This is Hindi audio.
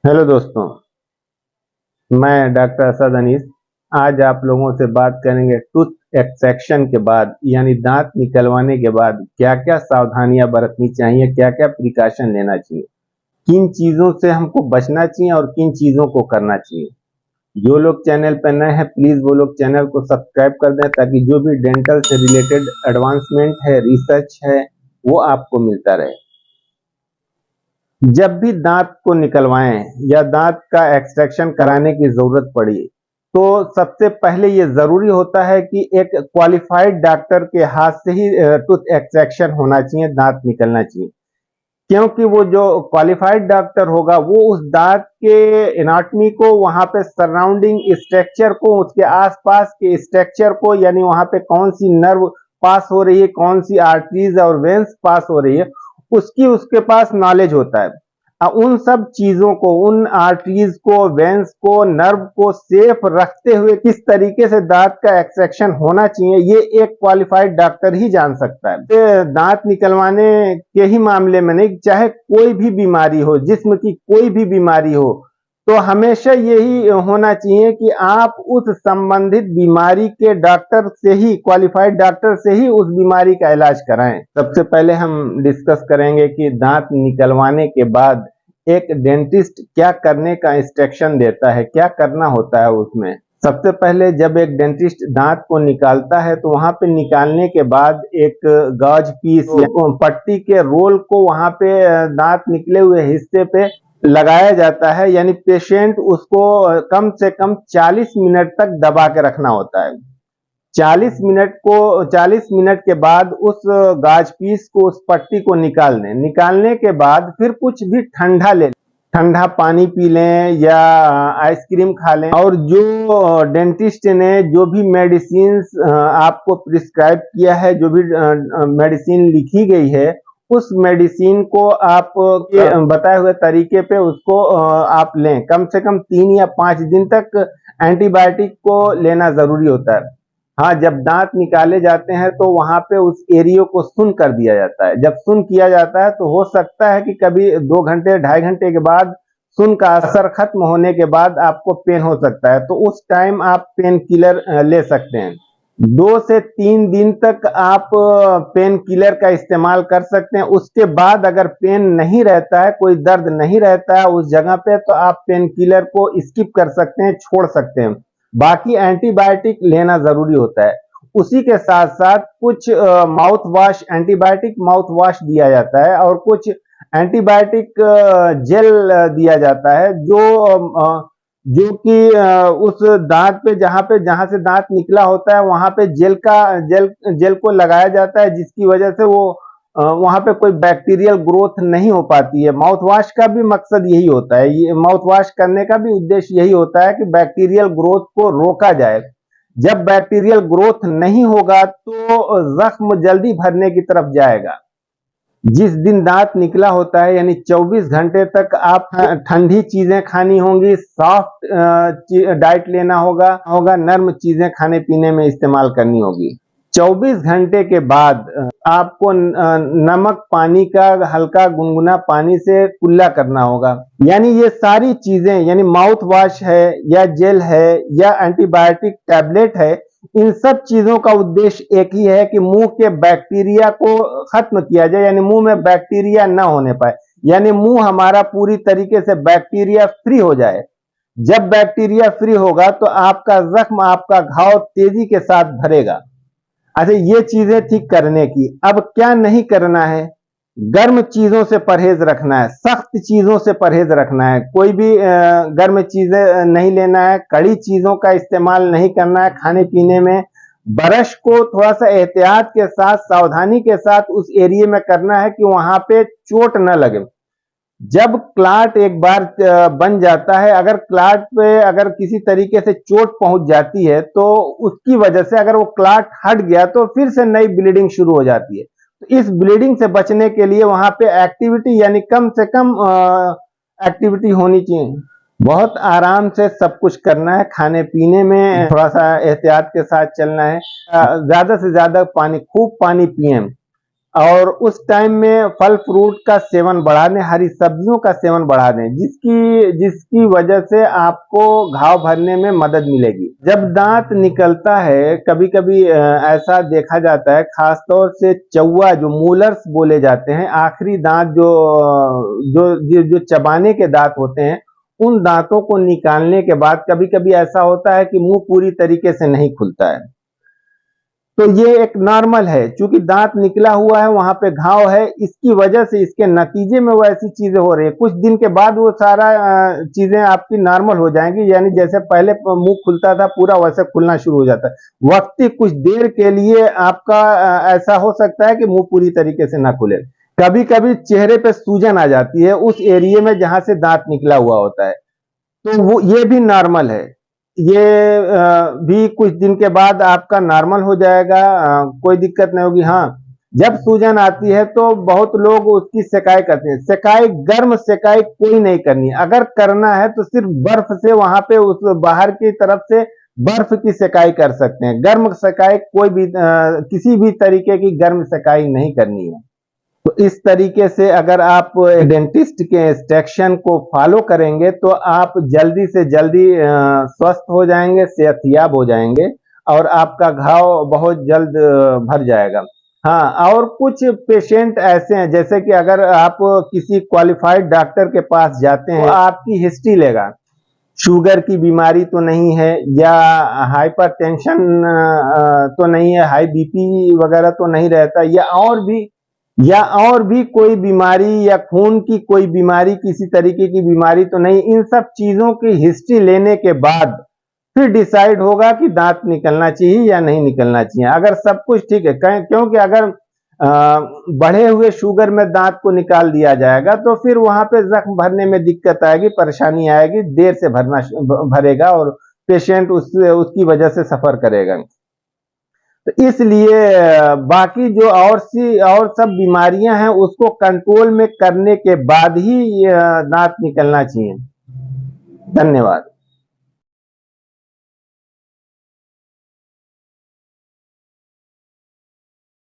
हेलो दोस्तों, मैं डॉक्टर असद अनीस। आज आप लोगों से बात करेंगे टूथ एक्सट्रैक्शन के बाद यानी दांत निकलवाने के बाद क्या क्या सावधानियां बरतनी चाहिए, क्या क्या प्रिकॉशन लेना चाहिए, किन चीज़ों से हमको बचना चाहिए और किन चीज़ों को करना चाहिए। जो लोग चैनल पर नए हैं प्लीज़ वो लोग चैनल को सब्सक्राइब कर दें ताकि जो भी डेंटल से रिलेटेड एडवांसमेंट है, रिसर्च है, वो आपको मिलता रहे। जब भी दांत को निकलवाएं या दांत का एक्सट्रैक्शन कराने की जरूरत पड़ी तो सबसे पहले ये जरूरी होता है कि एक क्वालिफाइड डॉक्टर के हाथ से ही टूथ एक्सट्रैक्शन होना चाहिए, दांत निकलना चाहिए। क्योंकि वो जो क्वालिफाइड डॉक्टर होगा वो उस दांत के एनाटॉमी को, वहां पे सराउंडिंग स्ट्रक्चर को, उसके आसपास के स्ट्रक्चर को, यानी वहां पे कौन सी नर्व पास हो रही है, कौन सी आर्टरीज और वेन्स पास हो रही है, उसकी उसके पास नॉलेज होता है। उन सब चीजों को, उन आर्टरीज को, वेन्स को, नर्व को सेफ रखते हुए किस तरीके से दांत का एक्सट्रैक्शन होना चाहिए ये एक क्वालिफाइड डॉक्टर ही जान सकता है। दांत निकलवाने के ही मामले में नहीं, चाहे कोई भी बीमारी हो, जिस्म की कोई भी बीमारी हो, तो हमेशा यही होना चाहिए कि आप उस संबंधित बीमारी के डॉक्टर से ही, क्वालिफाइड डॉक्टर से ही उस बीमारी का इलाज कराएं। सबसे पहले हम डिस्कस करेंगे कि दांत निकलवाने के बाद एक डेंटिस्ट क्या करने का इंस्ट्रक्शन देता है, क्या करना होता है उसमें। सबसे पहले जब एक डेंटिस्ट दांत को निकालता है तो वहां पे निकालने के बाद एक गाज पीस या पट्टी के रोल को वहां पे दांत निकले हुए हिस्से पे लगाया जाता है, यानी पेशेंट उसको कम से कम 40 मिनट तक दबा के रखना होता है। 40 मिनट के बाद उस गाज पीस को, उस पट्टी को निकालने के बाद फिर कुछ भी ठंडा ले, ठंडा पानी पी लें या आइसक्रीम खा लें। और जो डेंटिस्ट ने जो भी मेडिसिन आपको प्रिस्क्राइब किया है, जो भी मेडिसिन लिखी गई है, उस मेडिसिन को आप बताए हुए तरीके पे उसको आप लें। कम से कम 3 या 5 दिन तक एंटीबायोटिक को लेना जरूरी होता है। हाँ, जब दांत निकाले जाते हैं तो वहां पे उस एरियो को सुन कर दिया जाता है। जब सुन किया जाता है तो हो सकता है कि कभी 2 घंटे 2.5 घंटे के बाद सुन का असर खत्म होने के बाद आपको पेन हो सकता है, तो उस टाइम आप पेन किलर ले सकते हैं। 2 से 3 दिन तक आप पेन किलर का इस्तेमाल कर सकते हैं। उसके बाद अगर पेन नहीं रहता है, कोई दर्द नहीं रहता है उस जगह पे, तो आप पेन किलर को स्किप कर सकते हैं, छोड़ सकते हैं। बाकी एंटीबायोटिक लेना जरूरी होता है। उसी के साथ साथ कुछ mouth wash, antibiotic mouth wash दिया जाता है और कुछ एंटीबायोटिक जेल दिया जाता है जो कि उस दांत पे, जहां से दांत निकला होता है वहां पे जेल को लगाया जाता है, जिसकी वजह से वो वहां पे कोई बैक्टीरियल ग्रोथ नहीं हो पाती है। माउथ वॉश का भी मकसद यही होता है, ये माउथ वॉश करने का भी उद्देश्य यही होता है कि बैक्टीरियल ग्रोथ को रोका जाए। जब बैक्टीरियल ग्रोथ नहीं होगा तो जख्म जल्दी भरने की तरफ जाएगा। जिस दिन दांत निकला होता है यानी 24 घंटे तक आप ठंडी चीजें खानी होंगी, सॉफ्ट डाइट लेना होगा, नर्म चीजें खाने पीने में इस्तेमाल करनी होगी। 24 घंटे के बाद आपको नमक पानी का हल्का गुनगुना पानी से कुल्ला करना होगा। यानी ये सारी चीजें, यानी माउथ वॉश है या जेल है या एंटीबायोटिक टैबलेट है, इन सब चीजों का उद्देश्य एक ही है कि मुंह के बैक्टीरिया को खत्म किया जाए, यानी मुंह में बैक्टीरिया ना होने पाए, यानी मुंह हमारा पूरी तरीके से बैक्टीरिया फ्री हो जाए। जब बैक्टीरिया फ्री होगा तो आपका जख्म, आपका घाव तेजी के साथ भरेगा। अच्छा, ये चीजें ठीक करने की। अब क्या नहीं करना है? गर्म चीजों से परहेज रखना है, सख्त चीजों से परहेज रखना है। कोई भी गर्म चीजें नहीं लेना है, कड़ी चीजों का इस्तेमाल नहीं करना है खाने पीने में। ब्रश को थोड़ा सा एहतियात के साथ, सावधानी के साथ उस एरिया में करना है कि वहां पे चोट न लगे। जब क्लाट एक बार बन जाता है, अगर क्लाट पे अगर किसी तरीके से चोट पहुंच जाती है तो उसकी वजह से अगर वो क्लाट हट गया तो फिर से नई ब्लीडिंग शुरू हो जाती है। तो इस ब्लीडिंग से बचने के लिए वहां पे एक्टिविटी, यानी कम से कम एक्टिविटी होनी चाहिए। बहुत आराम से सब कुछ करना है, खाने पीने में थोड़ा सा एहतियात के साथ चलना है। ज्यादा से ज्यादा पानी, खूब पानी पिए। और उस टाइम में फल फ्रूट का सेवन बढ़ा दें, हरी सब्जियों का सेवन बढ़ा दें, जिसकी जिसकी वजह से आपको घाव भरने में मदद मिलेगी। जब दांत निकलता है, कभी कभी ऐसा देखा जाता है, खासतौर से चौवा जो मूलर्स बोले जाते हैं, आखिरी दांत जो चबाने के दांत होते हैं, उन दांतों को निकालने के बाद कभी कभी ऐसा होता है कि मुंह पूरी तरीके से नहीं खुलता है। तो ये एक नॉर्मल है, क्योंकि दांत निकला हुआ है, वहां पे घाव है, इसकी वजह से इसके नतीजे में वो ऐसी चीजें हो रही है। कुछ दिन के बाद वो सारा चीजें आपकी नॉर्मल हो जाएंगी, यानी जैसे पहले मुंह खुलता था पूरा, वैसे खुलना शुरू हो जाता है। वक्ती कुछ देर के लिए आपका ऐसा हो सकता है कि मुंह पूरी तरीके से ना खुले। कभी कभी चेहरे पे सूजन आ जाती है उस एरिया में जहां से दांत निकला हुआ होता है, तो वो ये भी नॉर्मल है। ये भी कुछ दिन के बाद आपका नॉर्मल हो जाएगा, कोई दिक्कत नहीं होगी। हाँ, जब सूजन आती है तो बहुत लोग उसकी सेकाई करते हैं। सेकाई, गर्म सेकाई कोई नहीं करनी। अगर करना है तो सिर्फ बर्फ से वहां पे उस बाहर की तरफ से बर्फ की सेकाई कर सकते हैं। गर्म सेकाई कोई भी किसी भी तरीके की गर्म सेकाई नहीं करनी है। तो इस तरीके से अगर आप डेंटिस्ट के इंस्ट्रक्शन को फॉलो करेंगे तो आप जल्दी से जल्दी स्वस्थ हो जाएंगे, सेहतयाब हो जाएंगे, और आपका घाव बहुत जल्द भर जाएगा। हाँ, और कुछ पेशेंट ऐसे हैं, जैसे कि अगर आप किसी क्वालिफाइड डॉक्टर के पास जाते हैं, तो आपकी हिस्ट्री लेगा, शुगर की बीमारी तो नहीं है, या हाइपरटेंशन तो नहीं है, हाई बीपी वगैरह तो नहीं रहता, या और भी कोई बीमारी, या खून की कोई बीमारी, किसी तरीके की बीमारी तो नहीं। इन सब चीजों की हिस्ट्री लेने के बाद फिर डिसाइड होगा कि दांत निकलना चाहिए या नहीं निकलना चाहिए। अगर सब कुछ ठीक है, क्योंकि अगर बढ़े हुए शुगर में दांत को निकाल दिया जाएगा तो फिर वहां पे जख्म भरने में दिक्कत आएगी, परेशानी आएगी, देर से भरेगा, और पेशेंट उसकी वजह से सफर करेगा। तो इसलिए बाकी जो और सब बीमारियां हैं उसको कंट्रोल में करने के बाद ही दांत निकलना चाहिए। धन्यवाद।